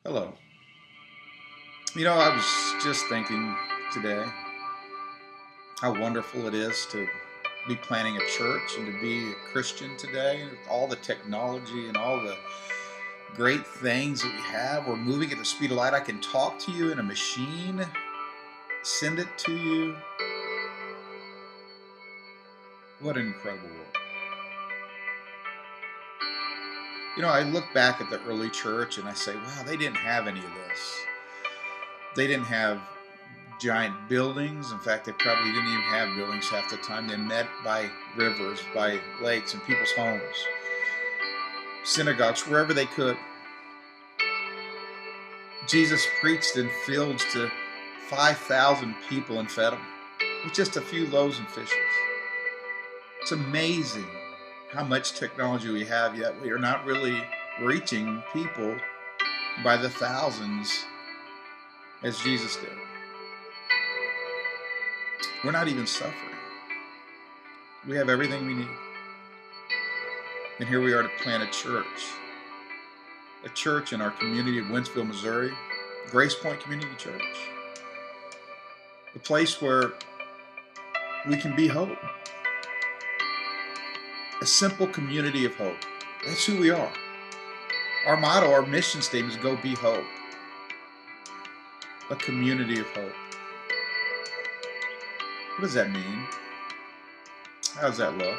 Hello. I was just thinking today how wonderful it is to be planning a church and to be a Christian today. With all the technology and all the great things that we have. We're moving at the speed of light. I can talk to you in a machine, send it to you. What an incredible world. I look back at the early church and I say, wow, they didn't have any of this. They didn't have giant buildings. In fact, they probably didn't even have buildings half the time. They met by rivers, by lakes, and people's homes, synagogues, wherever they could. Jesus preached in fields to 5,000 people and fed them with just a few loaves and fishes. It's amazing how much technology we have, yet we are not really reaching people by the thousands as Jesus did. We're not even suffering. We have everything we need. And here we are to plant a church in our community of Wentzville, Missouri, Grace Point Community Church, a place where we can be hope, a simple community of hope. That's who we are. Our motto, our mission statement is go be hope, a community of hope. What does that mean? How does that look?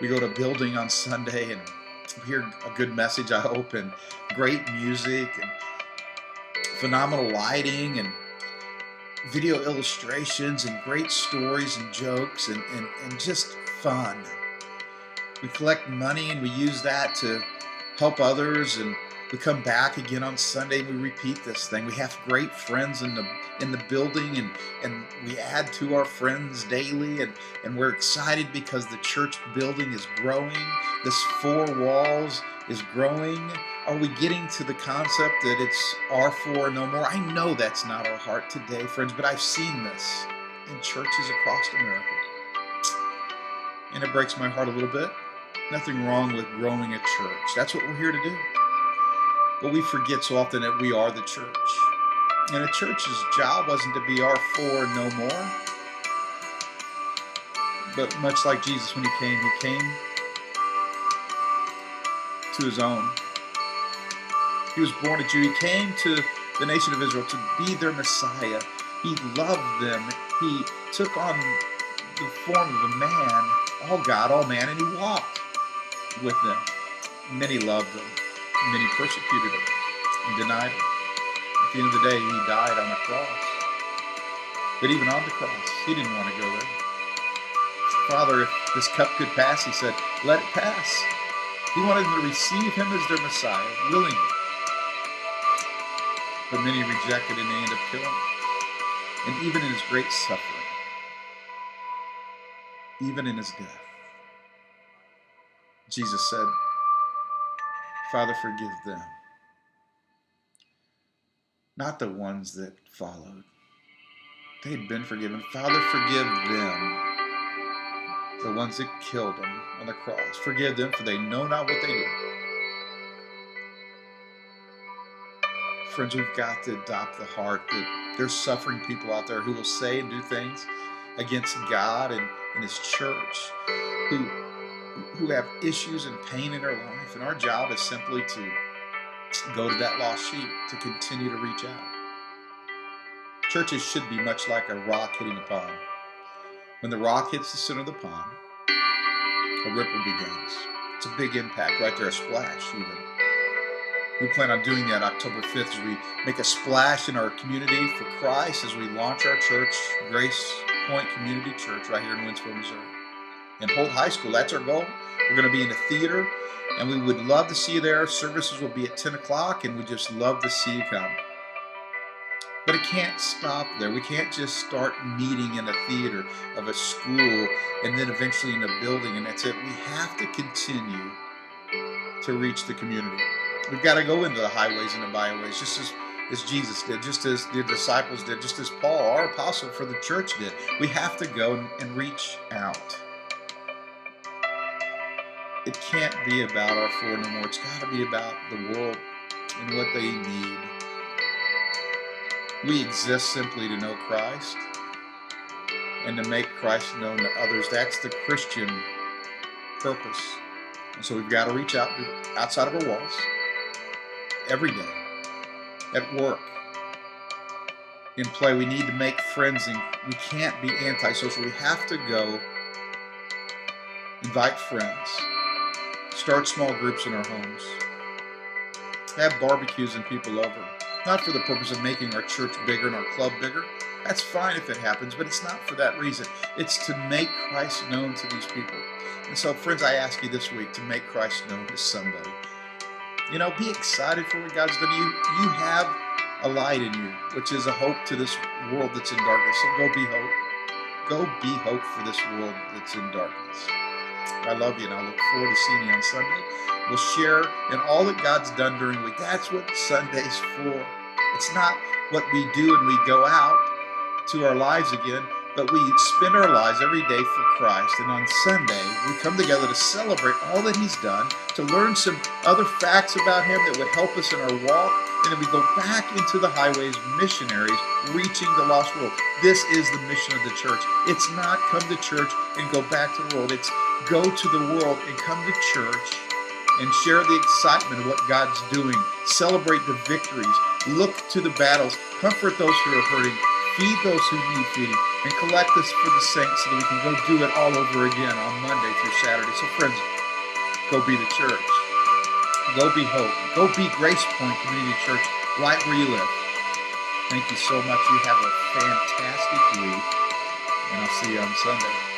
We go to a building on Sunday and hear a good message, I hope, and great music and phenomenal lighting and video illustrations and great stories and jokes and just fun. We collect money and we use that to help others, and we come back again on Sunday and we repeat this thing. We have great friends in the building, and we add to our friends daily, and we're excited because the church building is growing. This four walls is growing. Are we getting to the concept that it's our four and no more? I know that's not our heart today, friends, but I've seen this in churches across America. And it breaks my heart a little bit. Nothing wrong with growing a church. That's what we're here to do. But we forget so often that we are the church. And a church's job wasn't to be our four and no more. But much like Jesus when he came to his own. He was born a Jew. He came to the nation of Israel to be their Messiah. He loved them. He took on the form of a man, all God, all man, and he walked with them. Many loved him. Many persecuted him and denied him. At the end of the day, he died on the cross. But even on the cross, he didn't want to go there. Father, if this cup could pass, he said, let it pass. He wanted them to receive him as their Messiah, willingly. But many rejected and they ended up killing him. And even in his great suffering, even in his death, Jesus said, Father, forgive them. Not the ones that followed. They had been forgiven. Father, forgive them. The ones that killed him on the cross. Forgive them, for they know not what they do. Friends, we've got to adopt the heart that there's suffering people out there who will say and do things against God and his church, who have issues and pain in their life. And our job is simply to go to that lost sheep, to continue to reach out. Churches should be much like a rock hitting a pond. When the rock hits the center of the pond, a ripple begins. It's a big impact right there, a splash even. We plan on doing that October 5th as we make a splash in our community for Christ as we launch our church, Grace Point Community Church, right here in Wentzville, Missouri. In Holt High School, that's our goal. We're going to be in a theater, and we would love to see you there. Services will be at 10 o'clock, and we just love to see you come. But it can't stop there. We can't just start meeting in a theater of a school and then eventually in a building, and that's it. We have to continue to reach the community. We've got to go into the highways and the byways, just as Jesus did, just as the disciples did, just as Paul, our apostle for the church, did. We have to go and reach out. It can't be about our four no more. It's got to be about the world and what they need. We exist simply to know Christ and to make Christ known to others. That's the Christian purpose. And so we've got to reach out outside of our walls every day, at work, in play. We need to make friends, and we can't be antisocial. We have to go invite friends, start small groups in our homes, have barbecues and people over, not for the purpose of making our church bigger and our club bigger. That's fine if it happens, but it's not for that reason. It's to make Christ known to these people. And so, friends, I ask you this week to make Christ known to somebody. Be excited for what God's done. You have a light in you, which is a hope to this world that's in darkness. So go be hope. Go be hope for this world that's in darkness. I love you, and I look forward to seeing you on Sunday. We'll share in all that God's done during the week. That's what Sunday's for. It's not what we do and we go out to our lives again, but we spend our lives every day for Christ. And on Sunday, we come together to celebrate all that He's done, to learn some other facts about Him that would help us in our walk, and then we go back into the highways, missionaries, reaching the lost world. This is the mission of the church. It's not come to church and go back to the world. It's go to the world and come to church and share the excitement of what God's doing. Celebrate the victories. Look to the battles. Comfort those who are hurting. Feed those who need feeding. And collect us for the saints so that we can go do it all over again on Monday through Saturday. So friends, go be the church. Go be hope. Go be Grace Point Community Church right where you live. Thank you so much. You have a fantastic week. And I'll see you on Sunday.